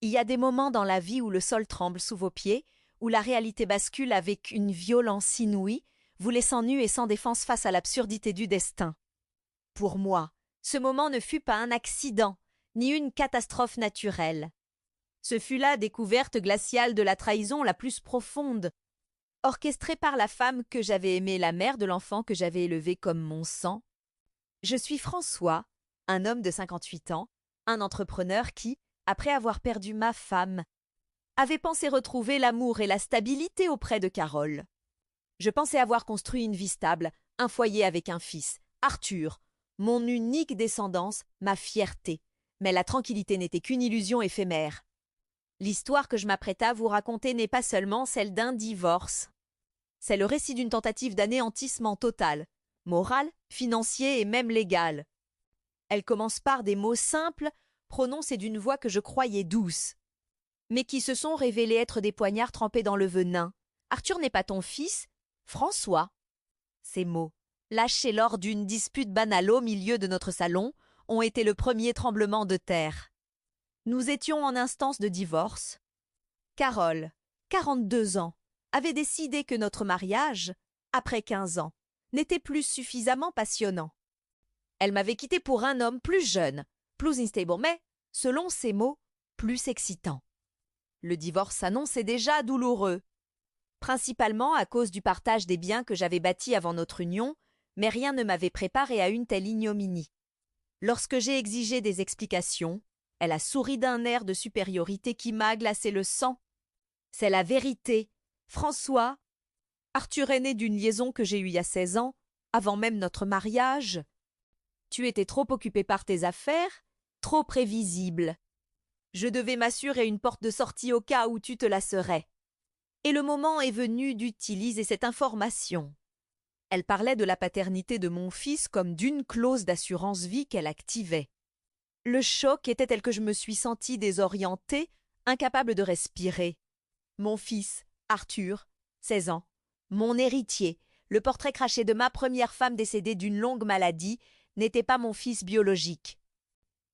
Il y a des moments dans la vie où le sol tremble sous vos pieds, où la réalité bascule avec une violence inouïe, vous laissant nu et sans défense face à l'absurdité du destin. Pour moi, ce moment ne fut pas un accident, ni une catastrophe naturelle. Ce fut la découverte glaciale de la trahison la plus profonde, orchestrée par la femme que j'avais aimée, la mère de l'enfant que j'avais élevé comme mon sang. Je suis François, un homme de 58 ans, un entrepreneur qui, après avoir perdu ma femme, avait pensé retrouver l'amour et la stabilité auprès de Carole. Je pensais avoir construit une vie stable, un foyer avec un fils, Arthur, mon unique descendance, ma fierté. Mais la tranquillité n'était qu'une illusion éphémère. L'histoire que je m'apprête à vous raconter n'est pas seulement celle d'un divorce. C'est le récit d'une tentative d'anéantissement total, moral, financier et même légal. Elle commence par des mots simples, prononcés d'une voix que je croyais douce, mais qui se sont révélés être des poignards trempés dans le venin. Arthur n'est pas ton fils, François. Ces mots, lâchés lors d'une dispute banale au milieu de notre salon, ont été le premier tremblement de terre. Nous étions en instance de divorce. Carole, 42 ans, avait décidé que notre mariage, après 15 ans, n'était plus suffisamment passionnant. Elle m'avait quitté pour un homme plus jeune, plus unstable, mais, selon ses mots, plus excitant. Le divorce s'annonçait déjà douloureux, principalement à cause du partage des biens que j'avais bâtis avant notre union, mais rien ne m'avait préparé à une telle ignominie. Lorsque j'ai exigé des explications, elle a souri d'un air de supériorité qui m'a glacé le sang. C'est la vérité. François, Arthur est né d'une liaison que j'ai eue il y a 16 ans, avant même notre mariage. Tu étais trop occupé par tes affaires, trop prévisible. Je devais m'assurer une porte de sortie au cas où tu te lasserais. Et le moment est venu d'utiliser cette information. Elle parlait de la paternité de mon fils comme d'une clause d'assurance vie qu'elle activait. Le choc était tel que je me suis sentie désorientée, incapable de respirer. Mon fils, Arthur, 16 ans, mon héritier, le portrait craché de ma première femme décédée d'une longue maladie, n'était pas mon fils biologique.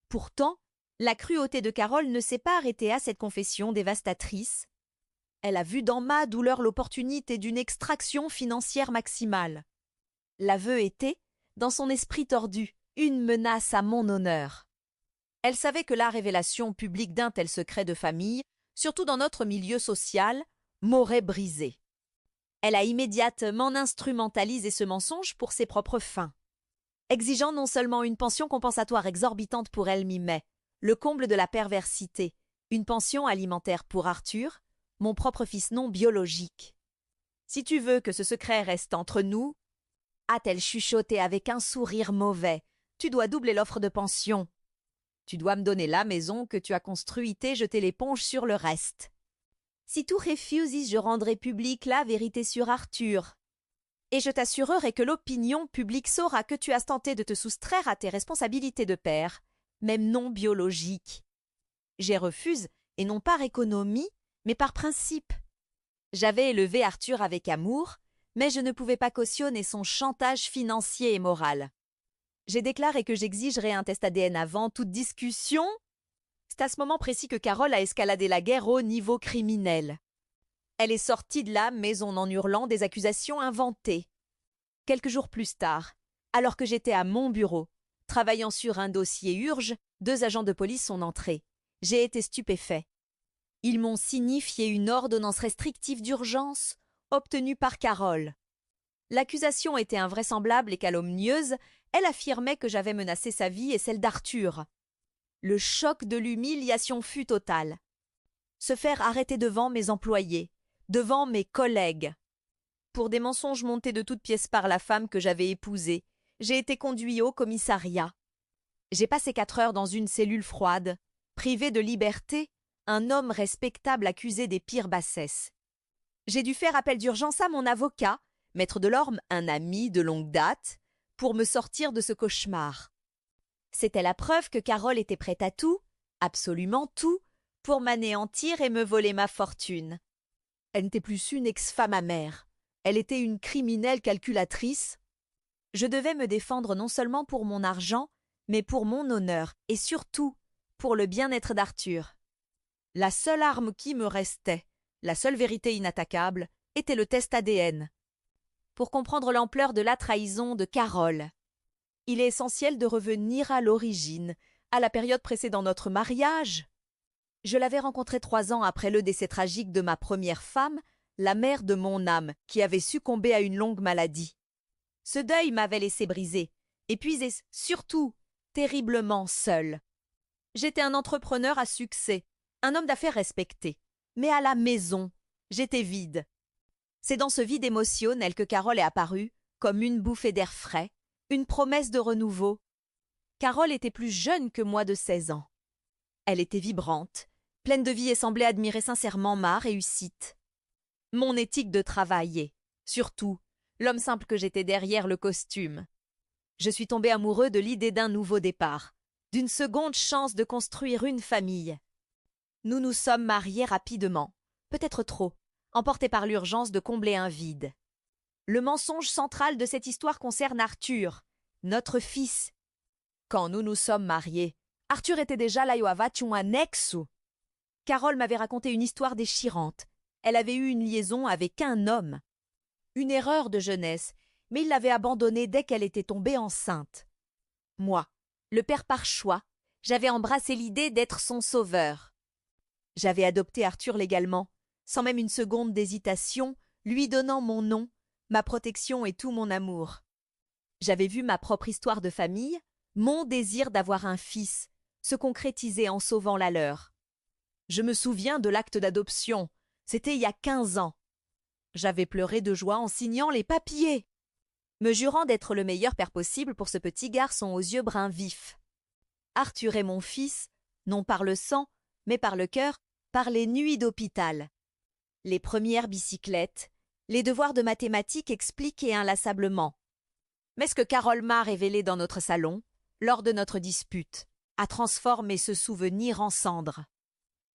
Pourtant, la cruauté de Carole ne s'est pas arrêtée à cette confession dévastatrice. Elle a vu dans ma douleur l'opportunité d'une extraction financière maximale. L'aveu était, dans son esprit tordu, une menace à mon honneur. Elle savait que la révélation publique d'un tel secret de famille, surtout dans notre milieu social, m'aurait brisé. Elle a immédiatement instrumentalisé ce mensonge pour ses propres fins, exigeant non seulement une pension compensatoire exorbitante pour elle mais le comble de la perversité, une pension alimentaire pour Arthur, mon propre fils non biologique. Si tu veux que ce secret reste entre nous, a-t-elle chuchoté avec un sourire mauvais, tu dois doubler l'offre de pension. Tu dois me donner la maison que tu as construite et jeter l'éponge sur le reste. Si tu refuses, je rendrai publique la vérité sur Arthur. Et je t'assurerai que l'opinion publique saura que tu as tenté de te soustraire à tes responsabilités de père, même non biologiques. J'ai refusé, et non par économie, mais par principe. J'avais élevé Arthur avec amour, mais je ne pouvais pas cautionner son chantage financier et moral. J'ai déclaré que j'exigerais un test ADN avant toute discussion. C'est à ce moment précis que Carole a escaladé la guerre au niveau criminel. Elle est sortie de la maison en hurlant des accusations inventées. Quelques jours plus tard, alors que j'étais à mon bureau, travaillant sur un dossier urge, 2 agents de police sont entrés. J'ai été stupéfait. Ils m'ont signifié une ordonnance restrictive d'urgence obtenue par Carole. L'accusation était invraisemblable et calomnieuse. Elle affirmait que j'avais menacé sa vie et celle d'Arthur. Le choc de l'humiliation fut total. Se faire arrêter devant mes employés, devant mes collègues. Pour des mensonges montés de toutes pièces par la femme que j'avais épousée, j'ai été conduit au commissariat. J'ai passé 4 heures dans une cellule froide, privé de liberté, un homme respectable accusé des pires bassesses. J'ai dû faire appel d'urgence à mon avocat, Maître Delorme, un ami de longue date, pour me sortir de ce cauchemar. C'était la preuve que Carole était prête à tout, absolument tout, pour m'anéantir et me voler ma fortune. Elle n'était plus une ex-femme amère. Elle était une criminelle calculatrice. Je devais me défendre non seulement pour mon argent, mais pour mon honneur et surtout pour le bien-être d'Arthur. La seule arme qui me restait, la seule vérité inattaquable, était le test ADN. Pour comprendre l'ampleur de la trahison de Carole, il est essentiel de revenir à l'origine, à la période précédant notre mariage. Je l'avais rencontrée 3 ans après le décès tragique de ma première femme, la mère de mon âme, qui avait succombé à une longue maladie. Ce deuil m'avait laissé brisée, épuisée, surtout terriblement seule. J'étais un entrepreneur à succès, un homme d'affaires respecté. Mais à la maison, j'étais vide. C'est dans ce vide émotionnel que Carole est apparue, comme une bouffée d'air frais, une promesse de renouveau. Carole était plus jeune que moi de 16 ans. Elle était vibrante, pleine de vie et semblait admirer sincèrement ma réussite. Mon éthique de travail et, surtout, l'homme simple que j'étais derrière le costume. Je suis tombé amoureux de l'idée d'un nouveau départ, d'une seconde chance de construire une famille. Nous nous sommes mariés rapidement, peut-être trop, emportés par l'urgence de combler un vide. Le mensonge central de cette histoire concerne Arthur, notre fils. Quand nous nous sommes mariés, Arthur était déjà l'Ayoavation annexu. Carole m'avait raconté une histoire déchirante. Elle avait eu une liaison avec un homme. Une erreur de jeunesse, mais il l'avait abandonnée dès qu'elle était tombée enceinte. Moi, le père par choix, j'avais embrassé l'idée d'être son sauveur. J'avais adopté Arthur légalement, sans même une seconde d'hésitation, lui donnant mon nom, ma protection et tout mon amour. J'avais vu ma propre histoire de famille, mon désir d'avoir un fils, se concrétiser en sauvant la leur. Je me souviens de l'acte d'adoption, c'était il y a 15 ans. J'avais pleuré de joie en signant les papiers, me jurant d'être le meilleur père possible pour ce petit garçon aux yeux bruns vifs. Arthur est mon fils, non par le sang, mais par le cœur, par les nuits d'hôpital. Les premières bicyclettes, les devoirs de mathématiques expliqués inlassablement. Mais ce que Carole m'a révélé dans notre salon, lors de notre dispute, a transformé ce souvenir en cendres.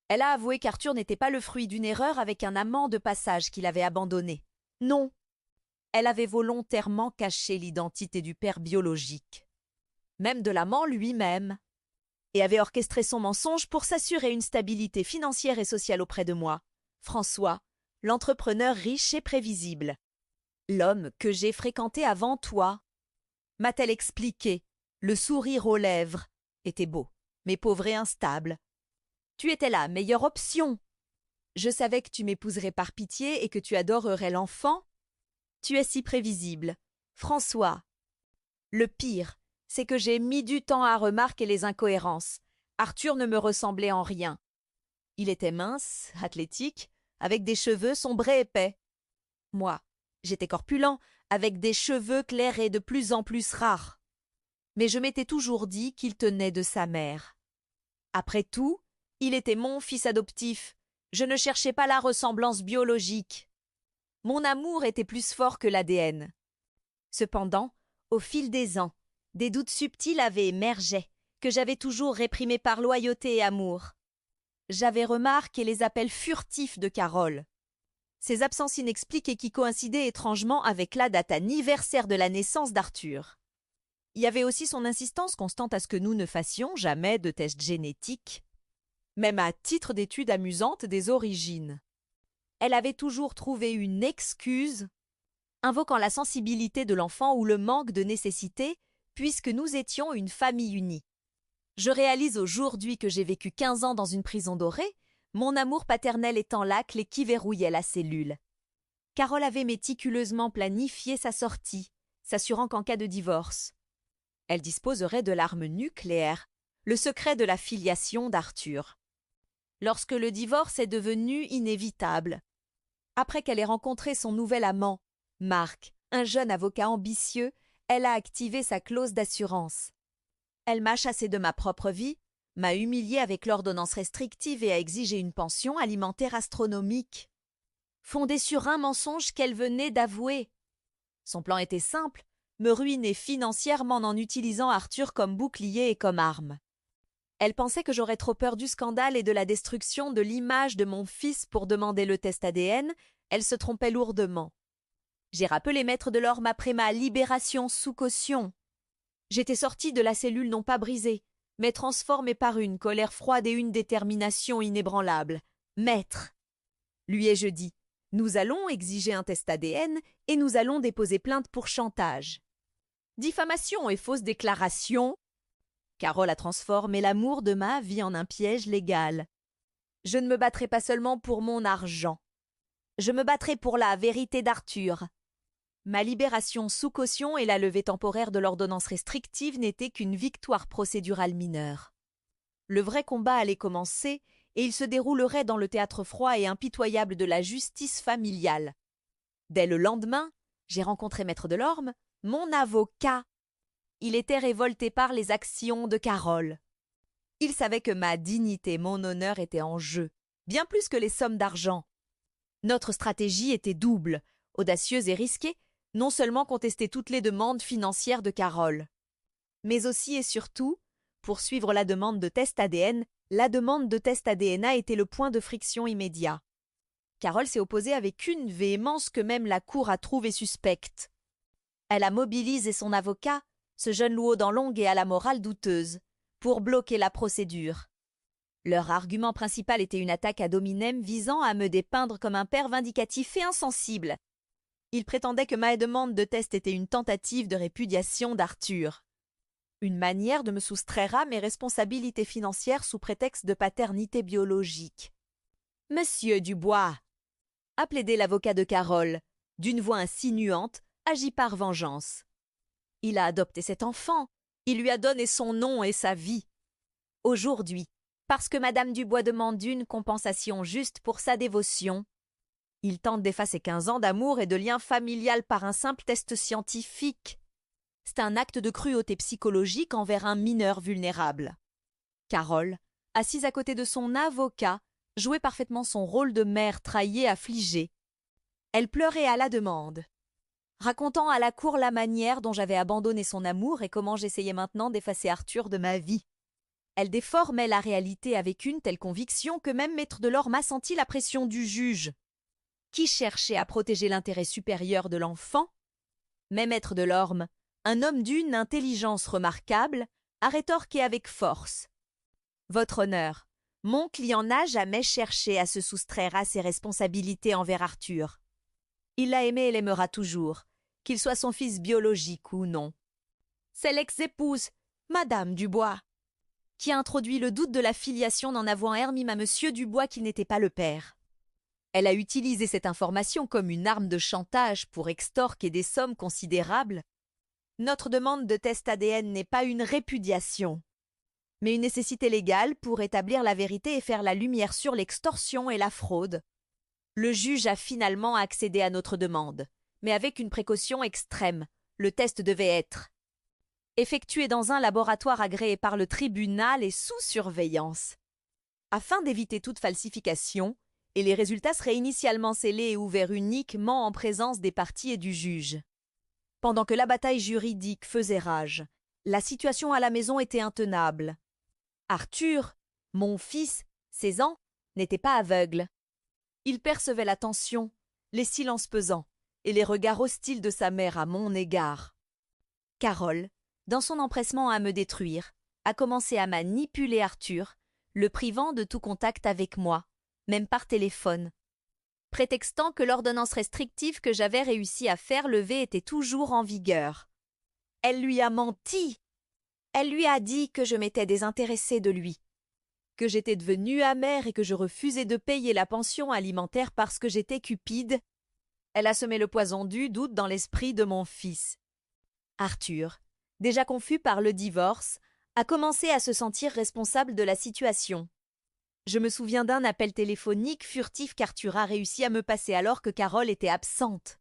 Elle a avoué qu'Arthur n'était pas le fruit d'une erreur avec un amant de passage qu'il avait abandonné. Non. Elle avait volontairement caché l'identité du père biologique, même de l'amant lui-même, et avait orchestré son mensonge pour s'assurer une stabilité financière et sociale auprès de moi, François, l'entrepreneur riche et prévisible. L'homme que j'ai fréquenté avant toi, m'a-t-elle expliqué, le sourire aux lèvres, était beau, mais pauvre et instable. Tu étais la meilleure option. Je savais que tu m'épouserais par pitié et que tu adorerais l'enfant. Tu es si prévisible, François. Le pire, c'est que j'ai mis du temps à remarquer les incohérences. Arthur ne me ressemblait en rien. Il était mince, athlétique, avec des cheveux sombres et épais. Moi, j'étais corpulent, avec des cheveux clairs et de plus en plus rares. Mais je m'étais toujours dit qu'il tenait de sa mère. Après tout, il était mon fils adoptif. Je ne cherchais pas la ressemblance biologique. Mon amour était plus fort que l'ADN. Cependant, au fil des ans, des doutes subtils avaient émergé, que j'avais toujours réprimés par loyauté et amour. J'avais remarqué les appels furtifs de Carole. Ces absences inexpliquées qui coïncidaient étrangement avec la date anniversaire de la naissance d'Arthur. Il y avait aussi son insistance constante à ce que nous ne fassions jamais de tests génétiques, même à titre d'étude amusante des origines. Elle avait toujours trouvé une excuse, invoquant la sensibilité de l'enfant ou le manque de nécessité, puisque nous étions une famille unie. Je réalise aujourd'hui que j'ai vécu 15 ans dans une prison dorée, mon amour paternel étant la clé qui verrouillait la cellule. Carole avait méticuleusement planifié sa sortie, s'assurant qu'en cas de divorce, elle disposerait de l'arme nucléaire, le secret de la filiation d'Arthur. Lorsque le divorce est devenu inévitable, après qu'elle ait rencontré son nouvel amant, Marc, un jeune avocat ambitieux, elle a activé sa clause d'assurance. Elle m'a chassé de ma propre vie, m'a humilié avec l'ordonnance restrictive et a exigé une pension alimentaire astronomique, fondée sur un mensonge qu'elle venait d'avouer. Son plan était simple, me ruiner financièrement en utilisant Arthur comme bouclier et comme arme. Elle pensait que j'aurais trop peur du scandale et de la destruction de l'image de mon fils pour demander le test ADN, elle se trompait lourdement. J'ai rappelé maître de l'ordre après ma libération sous caution. J'étais sortie de la cellule non pas brisée, mais transformé par une colère froide et une détermination inébranlable. « Maître !» lui ai-je dit, « nous allons exiger un test ADN et nous allons déposer plainte pour chantage. » Diffamation et fausse déclaration. Carole a transformé l'amour de ma vie en un piège légal. Je ne me battrai pas seulement pour mon argent. Je me battrai pour la vérité d'Arthur. Ma libération sous caution et la levée temporaire de l'ordonnance restrictive n'étaient qu'une victoire procédurale mineure. Le vrai combat allait commencer et il se déroulerait dans le théâtre froid et impitoyable de la justice familiale. Dès le lendemain, j'ai rencontré Maître Delorme, mon avocat. Il était révolté par les actions de Carole. Il savait que ma dignité, mon honneur étaient en jeu, bien plus que les sommes d'argent. Notre stratégie était double, audacieuse et risquée, non seulement contester toutes les demandes financières de Carole, mais aussi et surtout poursuivre la demande de test ADN. La demande de test ADN était le point de friction immédiat. Carole s'est opposée avec une véhémence que même la Cour a trouvée suspecte. Elle a mobilisé son avocat, ce jeune loup dans longue et à la morale douteuse, pour bloquer la procédure. Leur argument principal était une attaque ad hominem visant à me dépeindre comme un père vindicatif et insensible. Ils prétendaient que ma demande de test était une tentative de répudiation d'Arthur. Une manière de me soustraire à mes responsabilités financières sous prétexte de paternité biologique. « Monsieur Dubois !» a plaidé l'avocat de Carole, d'une voix insinuante, agit par vengeance. Il a adopté cet enfant, il lui a donné son nom et sa vie. Aujourd'hui, parce que Madame Dubois demande une compensation juste pour sa dévotion, il tente d'effacer 15 ans d'amour et de lien familial par un simple test scientifique. C'est un acte de cruauté psychologique envers un mineur vulnérable. Carole, assise à côté de son avocat, jouait parfaitement son rôle de mère trahie et affligée. Elle pleurait à la demande, racontant à la cour la manière dont j'avais abandonné son amour et comment j'essayais maintenant d'effacer Arthur de ma vie. Elle déformait la réalité avec une telle conviction que même Maître Delorme a senti la pression du juge, qui cherchait à protéger l'intérêt supérieur de l'enfant. Mais Maître Delorme, un homme d'une intelligence remarquable, a rétorqué avec force. « Votre honneur, mon client n'a jamais cherché à se soustraire à ses responsabilités envers Arthur. Il l'a aimé et l'aimera toujours, qu'il soit son fils biologique ou non. C'est l'ex-épouse, Madame Dubois, qui a introduit le doute de la filiation en avouant Hermime à Monsieur Dubois qu'il n'était pas le père. Elle a utilisé cette information comme une arme de chantage pour extorquer des sommes considérables. Notre demande de test ADN n'est pas une répudiation, mais une nécessité légale pour établir la vérité et faire la lumière sur l'extorsion et la fraude. Le juge a finalement accédé à notre demande, mais avec une précaution extrême. Le test devait être effectué dans un laboratoire agréé par le tribunal et sous surveillance. Afin d'éviter toute falsification, et les résultats seraient initialement scellés et ouverts uniquement en présence des parties et du juge. Pendant que la bataille juridique faisait rage, la situation à la maison était intenable. Arthur, mon fils, 16 ans, n'était pas aveugle. Il percevait la tension, les silences pesants et les regards hostiles de sa mère à mon égard. Carole, dans son empressement à me détruire, a commencé à manipuler Arthur, le privant de tout contact avec moi, même par téléphone, prétextant que l'ordonnance restrictive que j'avais réussi à faire lever était toujours en vigueur. Elle lui a menti. Elle lui a dit que je m'étais désintéressée de lui, que j'étais devenue amère et que je refusais de payer la pension alimentaire parce que j'étais cupide. Elle a semé le poison du doute dans l'esprit de mon fils. Arthur, déjà confus par le divorce, a commencé à se sentir responsable de la situation. Je me souviens d'un appel téléphonique furtif qu'Arthur a réussi à me passer alors que Carole était absente.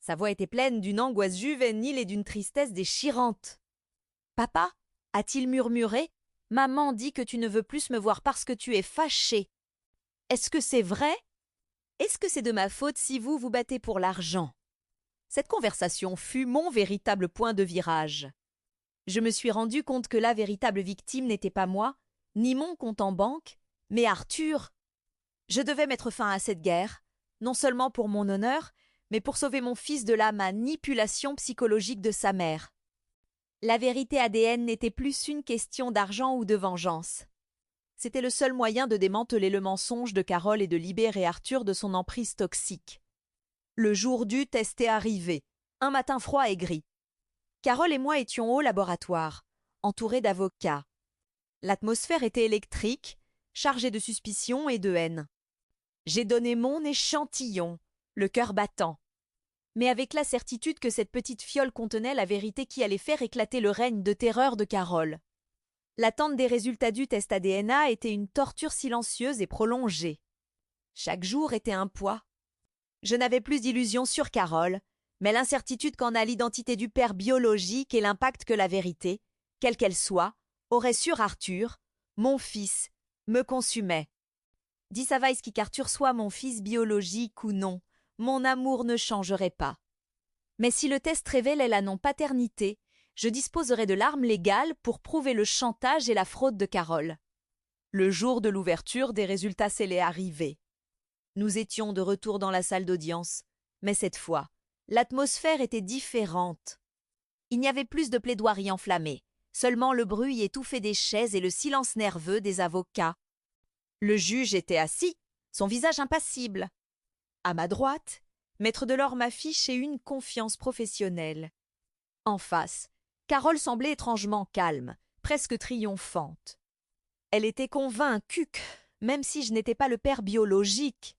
Sa voix était pleine d'une angoisse juvénile et d'une tristesse déchirante. « Papa » a-t-il murmuré, « maman dit que tu ne veux plus me voir parce que tu es fâché. Est-ce que c'est vrai ? Est-ce que c'est de ma faute si vous vous battez pour l'argent ?» Cette conversation fut mon véritable point de virage. Je me suis rendu compte que la véritable victime n'était pas moi, ni mon compte en banque, mais Arthur. Je devais mettre fin à cette guerre, non seulement pour mon honneur, mais pour sauver mon fils de la manipulation psychologique de sa mère. La vérité ADN n'était plus une question d'argent ou de vengeance. C'était le seul moyen de démanteler le mensonge de Carole et de libérer Arthur de son emprise toxique. Le jour du test est arrivé, un matin froid et gris. Carole et moi étions au laboratoire, entourés d'avocats. L'atmosphère était électrique, chargée de suspicion et de haine. J'ai donné mon échantillon, le cœur battant, mais avec la certitude que cette petite fiole contenait la vérité qui allait faire éclater le règne de terreur de Carole. L'attente des résultats du test ADN était une torture silencieuse et prolongée. Chaque jour était un poids. Je n'avais plus d'illusions sur Carole, mais l'incertitude quant à l'identité du père biologique et l'impact que la vérité, quelle qu'elle soit, aurait sur Arthur, mon fils, me consumait. Dis Savaïski qu'Arthur soit mon fils biologique ou non, mon amour ne changerait pas. Mais si le test révélait la non-paternité, je disposerais de l'arme légale pour prouver le chantage et la fraude de Carole. Le jour de l'ouverture des résultats scellés arrivait. Nous étions de retour dans la salle d'audience, mais cette fois, l'atmosphère était différente. Il n'y avait plus de plaidoiries enflammées, seulement le bruit étouffé des chaises et le silence nerveux des avocats. Le juge était assis, son visage impassible. À ma droite, Maître Delorme affichait une confiance professionnelle. En face, Carole semblait étrangement calme, presque triomphante. Elle était convaincue que, même si je n'étais pas le père biologique,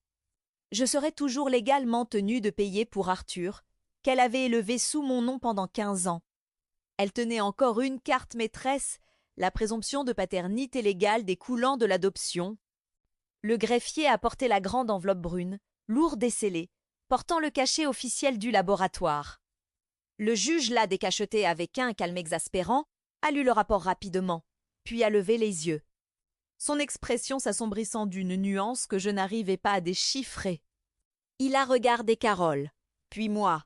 je serais toujours légalement tenue de payer pour Arthur, qu'elle avait élevé sous mon nom pendant 15 ans. Elle tenait encore une carte maîtresse, la présomption de paternité légale découlant de l'adoption. Le greffier apportait la grande enveloppe brune, lourde et scellée, portant le cachet officiel du laboratoire. Le juge l'a décacheté avec un calme exaspérant, a lu le rapport rapidement, puis a levé les yeux. Son expression s'assombrissant d'une nuance que je n'arrivais pas à déchiffrer. Il a regardé Carole, puis moi.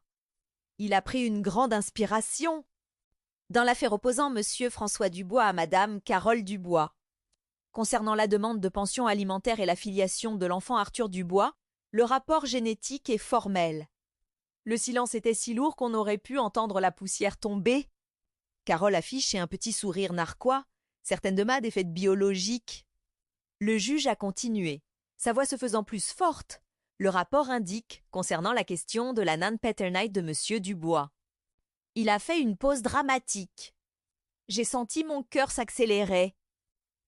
Il a pris une grande inspiration. Dans l'affaire opposant Monsieur François Dubois à Madame Carole Dubois. Concernant la demande de pension alimentaire et la filiation de l'enfant Arthur Dubois, le rapport génétique est formel. Le silence était si lourd qu'on aurait pu entendre la poussière tomber. Carole affichait un petit sourire narquois, certaine de ma défaite biologique. Le juge a continué, sa voix se faisant plus forte. Le rapport indique, concernant la question de la non-paternité de Monsieur Dubois. Il a fait une pause dramatique. J'ai senti mon cœur s'accélérer.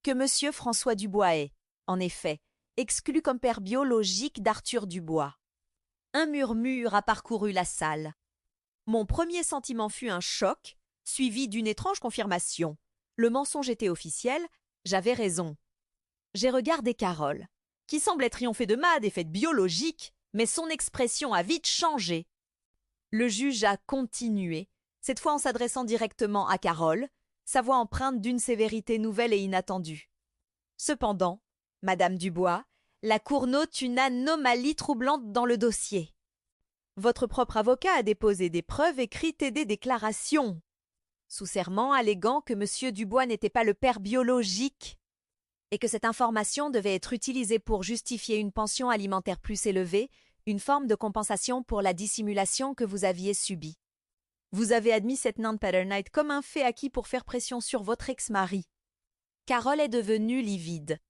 Que Monsieur François Dubois est, en effet, exclu comme père biologique d'Arthur Dubois. Un murmure a parcouru la salle. Mon premier sentiment fut un choc, suivi d'une étrange confirmation. Le mensonge était officiel, j'avais raison. J'ai regardé Carole, qui semblait triompher de ma défaite biologique, mais son expression a vite changé. Le juge a continué, cette fois en s'adressant directement à Carole, sa voix empreinte d'une sévérité nouvelle et inattendue. Cependant, Madame Dubois, la Cour note une anomalie troublante dans le dossier. Votre propre avocat a déposé des preuves écrites et des déclarations, sous serment alléguant que Monsieur Dubois n'était pas le père biologique et que cette information devait être utilisée pour justifier une pension alimentaire plus élevée, une forme de compensation pour la dissimulation que vous aviez subie. Vous avez admis cette non-paternité comme un fait acquis pour faire pression sur votre ex-mari. Carole est devenue livide.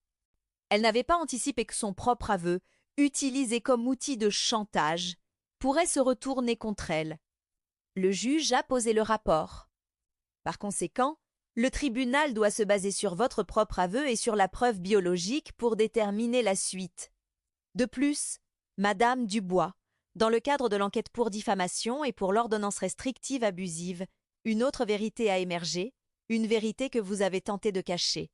Elle n'avait pas anticipé que son propre aveu, utilisé comme outil de chantage, pourrait se retourner contre elle. Le juge a posé le rapport. Par conséquent, le tribunal doit se baser sur votre propre aveu et sur la preuve biologique pour déterminer la suite. De plus, Madame Dubois, dans le cadre de l'enquête pour diffamation et pour l'ordonnance restrictive abusive, une autre vérité a émergé, une vérité que vous avez tenté de cacher.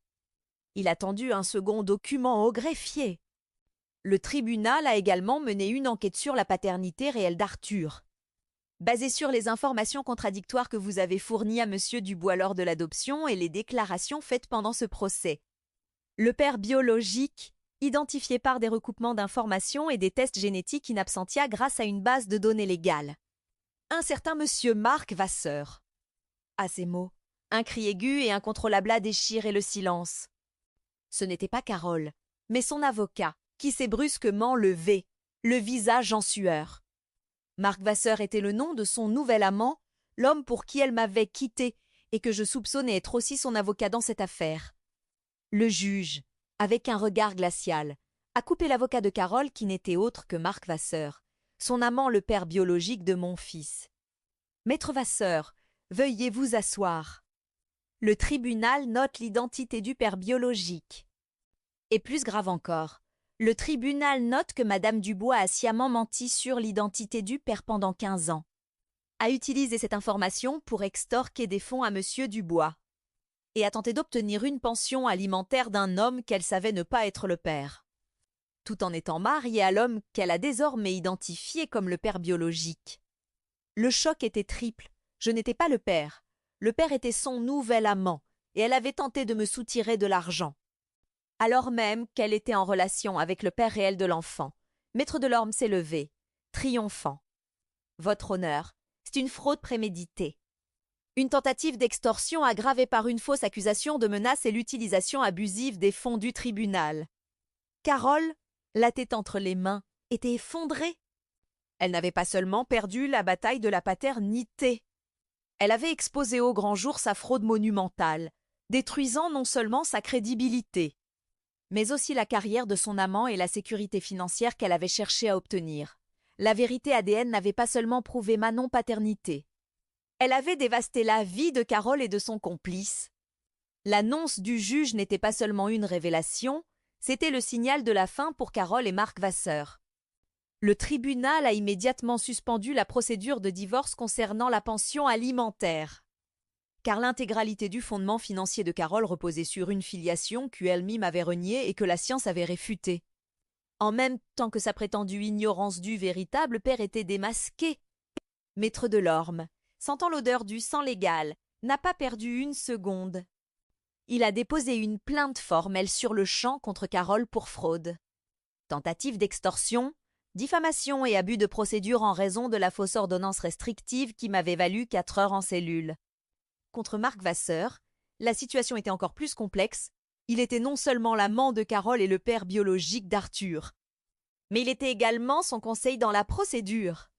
Il a tendu un second document au greffier. Le tribunal a également mené une enquête sur la paternité réelle d'Arthur. Basée sur les informations contradictoires que vous avez fournies à Monsieur Dubois lors de l'adoption et les déclarations faites pendant ce procès. Le père biologique, identifié par des recoupements d'informations et des tests génétiques in absentia grâce à une base de données légale. Un certain Monsieur Marc Vasseur. À ces mots, un cri aigu et incontrôlable a déchiré le silence. Ce n'était pas Carole, mais son avocat, qui s'est brusquement levé, le visage en sueur. Marc Vasseur était le nom de son nouvel amant, l'homme pour qui elle m'avait quitté et que je soupçonnais être aussi son avocat dans cette affaire. Le juge, avec un regard glacial, a coupé l'avocat de Carole qui n'était autre que Marc Vasseur, son amant le père biologique de mon fils. Maître Vasseur, veuillez vous asseoir. Le tribunal note l'identité du père biologique. Et plus grave encore, le tribunal note que Madame Dubois a sciemment menti sur l'identité du père pendant 15 ans. A utilisé cette information pour extorquer des fonds à Monsieur Dubois et a tenté d'obtenir une pension alimentaire d'un homme qu'elle savait ne pas être le père, tout en étant mariée à l'homme qu'elle a désormais identifié comme le père biologique. Le choc était triple. Je n'étais pas le père était son nouvel amant, et elle avait tenté de me soutirer de l'argent. Alors même qu'elle était en relation avec le père réel de l'enfant, Maître Delorme s'est levé, triomphant. Votre honneur, c'est une fraude préméditée. Une tentative d'extorsion aggravée par une fausse accusation de menace et l'utilisation abusive des fonds du tribunal. Carole, la tête entre les mains, était effondrée. Elle n'avait pas seulement perdu la bataille de la paternité. Elle avait exposé au grand jour sa fraude monumentale, détruisant non seulement sa crédibilité, mais aussi la carrière de son amant et la sécurité financière qu'elle avait cherché à obtenir. La vérité ADN n'avait pas seulement prouvé ma non-paternité. Elle avait dévasté la vie de Carole et de son complice. L'annonce du juge n'était pas seulement une révélation, c'était le signal de la fin pour Carole et Marc Vasseur. Le tribunal a immédiatement suspendu la procédure de divorce concernant la pension alimentaire. Car l'intégralité du fondement financier de Carole reposait sur une filiation qu'elle-même avait reniée et que la science avait réfutée. En même temps que sa prétendue ignorance du véritable père était démasquée. Maître Delorme, sentant l'odeur du sang légal, n'a pas perdu une seconde. Il a déposé une plainte formelle sur le champ contre Carole pour fraude. Tentative d'extorsion, diffamation et abus de procédure en raison de la fausse ordonnance restrictive qui m'avait valu 4 heures en cellule. Contre Marc Vasseur, la situation était encore plus complexe. Il était non seulement l'amant de Carole et le père biologique d'Arthur, mais il était également son conseil dans la procédure.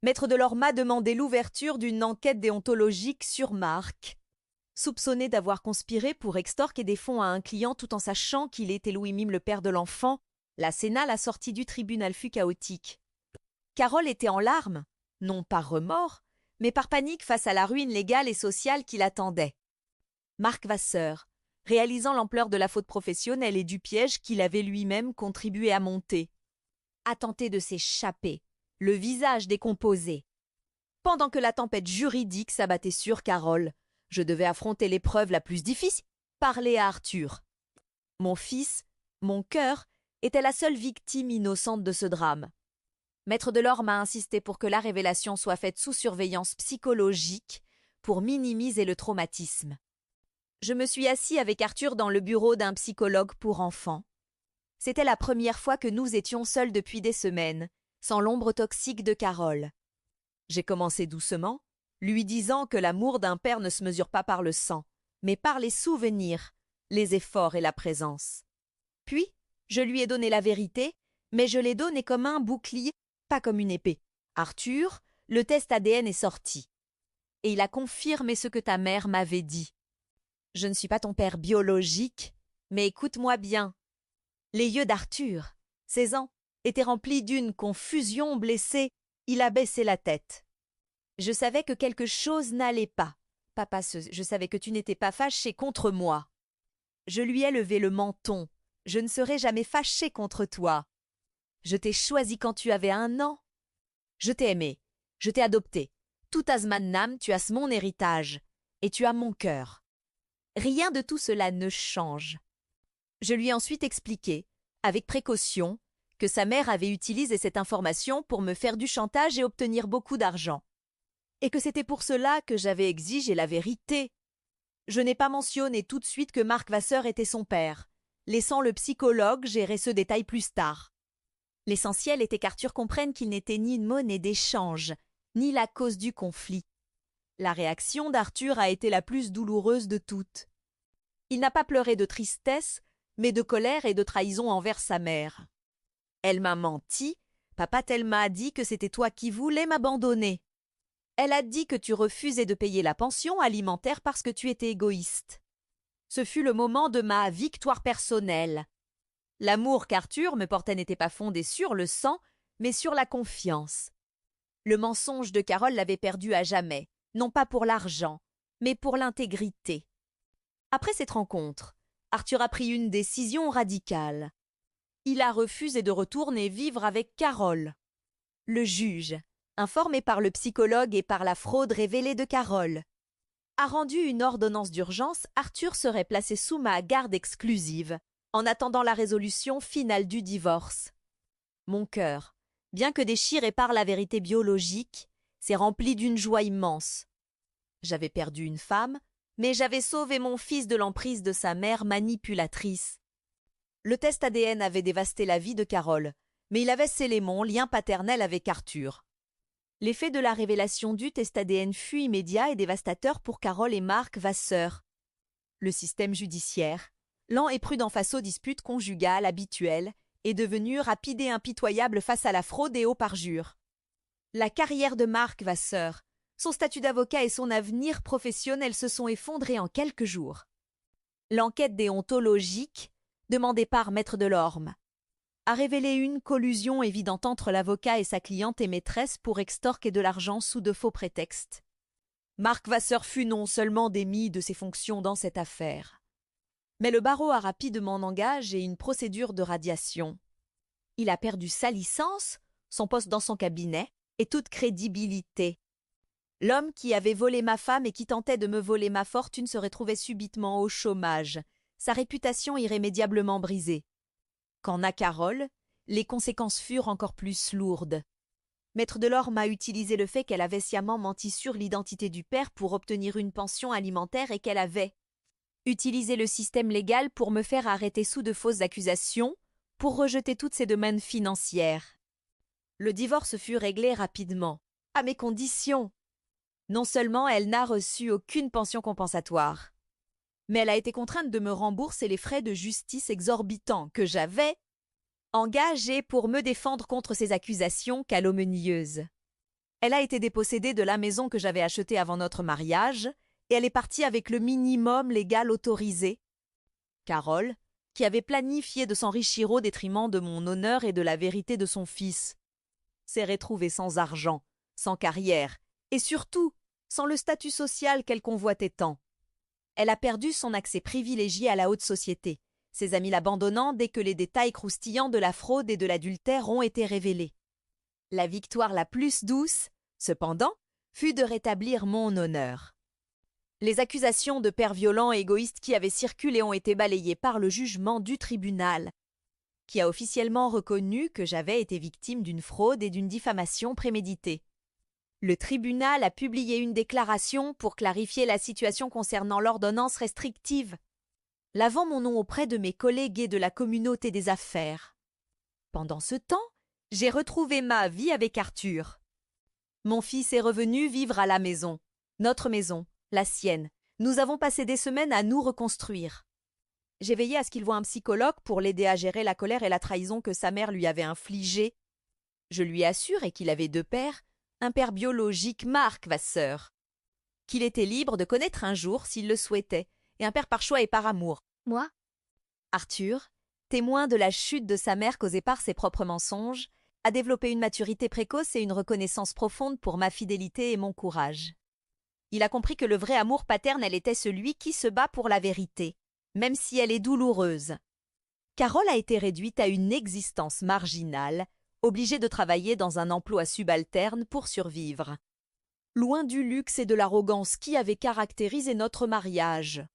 Maître Delorme a demandé l'ouverture d'une enquête déontologique sur Marc. Soupçonné d'avoir conspiré pour extorquer des fonds à un client tout en sachant qu'il était Louis-Mime le père de l'enfant, la Sénat, la sortie du tribunal fut chaotique. Carole était en larmes, non par remords, mais par panique face à la ruine légale et sociale qui l'attendait. Marc Vasseur, réalisant l'ampleur de la faute professionnelle et du piège qu'il avait lui-même contribué à monter, a tenté de s'échapper, le visage décomposé. Pendant que la tempête juridique s'abattait sur Carole, je devais affronter l'épreuve la plus difficile, parler à Arthur. Mon fils, mon cœur, était la seule victime innocente de ce drame. Maître Delorme a insisté pour que la révélation soit faite sous surveillance psychologique pour minimiser le traumatisme. Je me suis assis avec Arthur dans le bureau d'un psychologue pour enfants. C'était la première fois que nous étions seuls depuis des semaines, sans l'ombre toxique de Carole. J'ai commencé doucement, lui disant que l'amour d'un père ne se mesure pas par le sang, mais par les souvenirs, les efforts et la présence. Puis, je lui ai donné la vérité, mais je l'ai donnée comme un bouclier, pas comme une épée. Arthur, le test ADN est sorti. Et il a confirmé ce que ta mère m'avait dit. Je ne suis pas ton père biologique, mais écoute-moi bien. Les yeux d'Arthur, 16 ans, étaient remplis d'une confusion blessée. Il a baissé la tête. Je savais que quelque chose n'allait pas. Papa, je savais que tu n'étais pas fâché contre moi. Je lui ai levé le menton. Je ne serai jamais fâché contre toi. Je t'ai choisi quand tu avais 1 an. Je t'ai aimé. Je t'ai adopté. Tout Azmannam, tu as mon héritage. Et tu as mon cœur. Rien de tout cela ne change. Je lui ai ensuite expliqué, avec précaution, que sa mère avait utilisé cette information pour me faire du chantage et obtenir beaucoup d'argent. Et que c'était pour cela que j'avais exigé la vérité. Je n'ai pas mentionné tout de suite que Marc Vasseur était son père, laissant le psychologue gérer ce détail plus tard. L'essentiel était qu'Arthur comprenne qu'il n'était ni une monnaie d'échange, ni la cause du conflit. La réaction d'Arthur a été la plus douloureuse de toutes. Il n'a pas pleuré de tristesse, mais de colère et de trahison envers sa mère. Elle m'a menti, papa tel m'a dit que c'était toi qui voulais m'abandonner. Elle a dit que tu refusais de payer la pension alimentaire parce que tu étais égoïste. Ce fut le moment de ma victoire personnelle. L'amour qu'Arthur me portait n'était pas fondé sur le sang, mais sur la confiance. Le mensonge de Carole l'avait perdu à jamais, non pas pour l'argent, mais pour l'intégrité. Après cette rencontre, Arthur a pris une décision radicale. Il a refusé de retourner vivre avec Carole. Le juge, informé par le psychologue et par la fraude révélée de Carole, a rendu une ordonnance d'urgence. Arthur serait placé sous ma garde exclusive, en attendant la résolution finale du divorce. Mon cœur, bien que déchiré par la vérité biologique, s'est rempli d'une joie immense. J'avais perdu une femme, mais j'avais sauvé mon fils de l'emprise de sa mère manipulatrice. Le test ADN avait dévasté la vie de Carole, mais il avait scellé mon lien paternel avec Arthur. L'effet de la révélation du test ADN fut immédiat et dévastateur pour Carole et Marc Vasseur. Le système judiciaire, lent et prudent face aux disputes conjugales habituelles, est devenu rapide et impitoyable face à la fraude et au parjure. La carrière de Marc Vasseur, son statut d'avocat et son avenir professionnel se sont effondrés en quelques jours. L'enquête déontologique, demandée par Maître Delorme, a révélé une collusion évidente entre l'avocat et sa cliente et maîtresse pour extorquer de l'argent sous de faux prétextes. Marc Vasseur fut non seulement démis de ses fonctions dans cette affaire, mais le barreau a rapidement engagé une procédure de radiation. Il a perdu sa licence, son poste dans son cabinet et toute crédibilité. L'homme qui avait volé ma femme et qui tentait de me voler ma fortune se retrouvait subitement au chômage, sa réputation irrémédiablement brisée. Quant à Carole, les conséquences furent encore plus lourdes. Maître Delorme a utilisé le fait qu'elle avait sciemment menti sur l'identité du père pour obtenir une pension alimentaire et qu'elle avait utilisé le système légal pour me faire arrêter sous de fausses accusations, pour rejeter toutes ses demandes financières. Le divorce fut réglé rapidement, à mes conditions. Non seulement elle n'a reçu aucune pension compensatoire, mais elle a été contrainte de me rembourser les frais de justice exorbitants que j'avais engagés pour me défendre contre ces accusations calomnieuses. Elle a été dépossédée de la maison que j'avais achetée avant notre mariage, et elle est partie avec le minimum légal autorisé. Carole, qui avait planifié de s'enrichir au détriment de mon honneur et de la vérité de son fils, s'est retrouvée sans argent, sans carrière, et surtout sans le statut social qu'elle convoitait tant. Elle a perdu son accès privilégié à la haute société, ses amis l'abandonnant dès que les détails croustillants de la fraude et de l'adultère ont été révélés. La victoire la plus douce, cependant, fut de rétablir mon honneur. Les accusations de père violent et égoïste qui avaient circulé ont été balayées par le jugement du tribunal, qui a officiellement reconnu que j'avais été victime d'une fraude et d'une diffamation préméditée. Le tribunal a publié une déclaration pour clarifier la situation concernant l'ordonnance restrictive, lavant mon nom auprès de mes collègues et de la communauté des affaires. Pendant ce temps, j'ai retrouvé ma vie avec Arthur. Mon fils est revenu vivre à la maison, notre maison, la sienne. Nous avons passé des semaines à nous reconstruire. J'ai veillé à ce qu'il voie un psychologue pour l'aider à gérer la colère et la trahison que sa mère lui avait infligées. Je lui ai assuré qu'il avait deux pères, un père biologique, Marc Vasseur, qu'il était libre de connaître un jour s'il le souhaitait, et un père par choix et par amour. Moi, Arthur, témoin de la chute de sa mère causée par ses propres mensonges, a développé une maturité précoce et une reconnaissance profonde pour ma fidélité et mon courage. Il a compris que le vrai amour paternel était celui qui se bat pour la vérité, même si elle est douloureuse. Carole a été réduite à une existence marginale, obligée de travailler dans un emploi subalterne pour survivre. Loin du luxe et de l'arrogance qui avaient caractérisé notre mariage.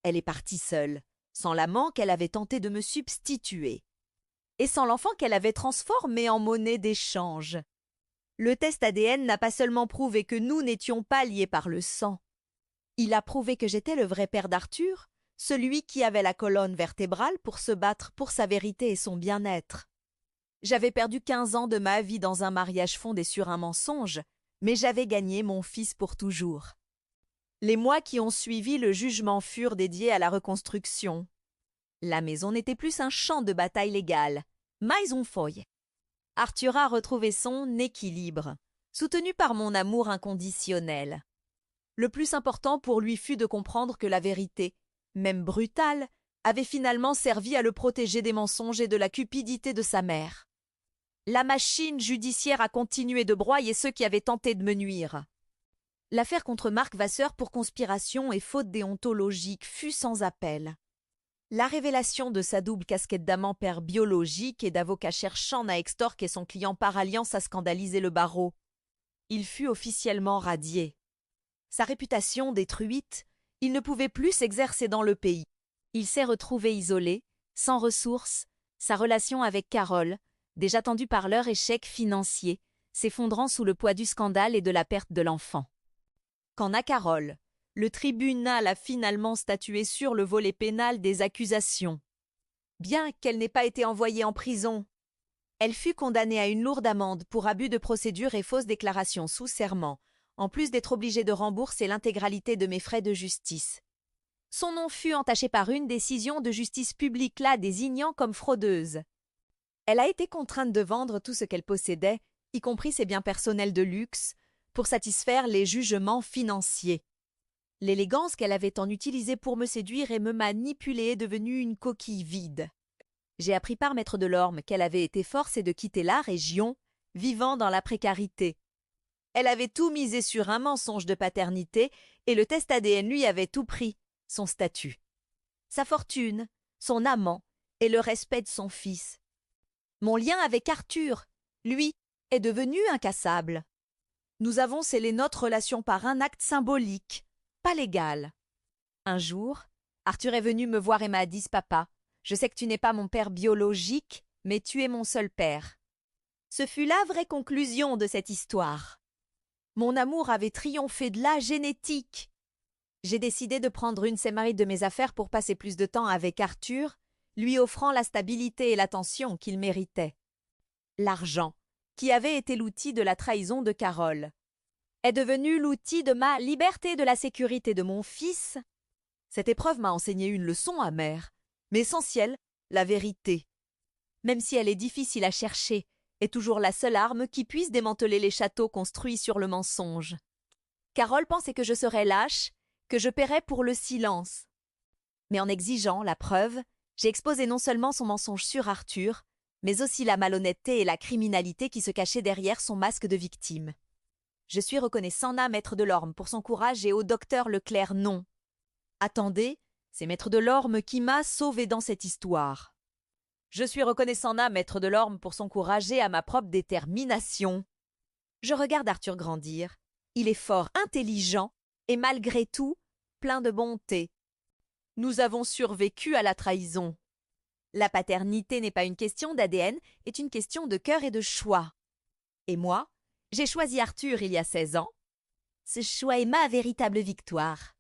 Elle est partie seule, sans l'amant qu'elle avait tenté de me substituer, et sans l'enfant qu'elle avait transformé en monnaie d'échange. Le test ADN n'a pas seulement prouvé que nous n'étions pas liés par le sang. Il a prouvé que j'étais le vrai père d'Arthur, celui qui avait la colonne vertébrale pour se battre pour sa vérité et son bien-être. J'avais perdu 15 ans de ma vie dans un mariage fondé sur un mensonge, mais j'avais gagné mon fils pour toujours. Les mois qui ont suivi le jugement furent dédiés à la reconstruction. La maison n'était plus un champ de bataille légale, mais un foyer. Arthur a retrouvé son équilibre. soutenu par mon amour inconditionnel. Le plus important pour lui fut de comprendre que la vérité, même brutale, avait finalement servi à le protéger des mensonges et de la cupidité de sa mère. La machine judiciaire a continué de broyer ceux qui avaient tenté de me nuire. L'affaire contre Marc Vasseur pour conspiration et faute déontologique fut sans appel. La révélation de sa double casquette d'amant père biologique et d'avocat cherchant à extorquer son client par alliance a scandalisé le barreau. Il fut officiellement radié. Sa réputation détruite, il ne pouvait plus s'exercer dans le pays. Il s'est retrouvé isolé, sans ressources, sa relation avec Carole, déjà tendue par leur échec financier, s'effondrant sous le poids du scandale et de la perte de l'enfant. Quant à Carole, le tribunal a finalement statué sur le volet pénal des accusations. Bien qu'elle n'ait pas été envoyée en prison, elle fut condamnée à une lourde amende pour abus de procédure et fausse déclaration sous serment, en plus d'être obligée de rembourser l'intégralité de mes frais de justice. Son nom fut entaché par une décision de justice publique la désignant comme fraudeuse. Elle a été contrainte de vendre tout ce qu'elle possédait, y compris ses biens personnels de luxe, pour satisfaire les jugements financiers. L'élégance qu'elle avait tant utilisée pour me séduire et me manipuler est devenue une coquille vide. J'ai appris par maître Delorme qu'elle avait été forcée de quitter la région, vivant dans la précarité. Elle avait tout misé sur un mensonge de paternité et le test ADN lui avait tout pris, son statut, sa fortune, son amant et le respect de son fils. Mon lien avec Arthur, lui, est devenu incassable. Nous avons scellé notre relation par un acte symbolique, pas légal. Un jour, Arthur est venu me voir et m'a dit « Papa, je sais que tu n'es pas mon père biologique, mais tu es mon seul père. » Ce fut la vraie conclusion de cette histoire. Mon amour avait triomphé de la génétique. J'ai décidé de prendre une série de mes affaires pour passer plus de temps avec Arthur, lui offrant la stabilité et l'attention qu'il méritait. L'argent, qui avait été l'outil de la trahison de Carole, est devenu l'outil de ma liberté, de la sécurité de mon fils. Cette épreuve m'a enseigné une leçon amère, mais essentielle, la vérité. Même si elle est difficile à chercher, est toujours la seule arme qui puisse démanteler les châteaux construits sur le mensonge. Carole pensait que je serais lâche, que je paierais pour le silence. Mais en exigeant la preuve, j'ai exposé non seulement son mensonge sur Arthur, mais aussi la malhonnêteté et la criminalité qui se cachaient derrière son masque de victime. Je suis reconnaissant à maître Delorme pour son courage et au docteur Leclerc non. Attendez, c'est maître Delorme qui m'a sauvé dans cette histoire. Je suis reconnaissant à maître Delorme pour son courage et à ma propre détermination. Je regarde Arthur grandir. Il est fort intelligent et malgré tout, plein de bonté. Nous avons survécu à la trahison. La paternité n'est pas une question d'ADN, est une question de cœur et de choix. Et moi, j'ai choisi Arthur il y a 16 ans. Ce choix est ma véritable victoire.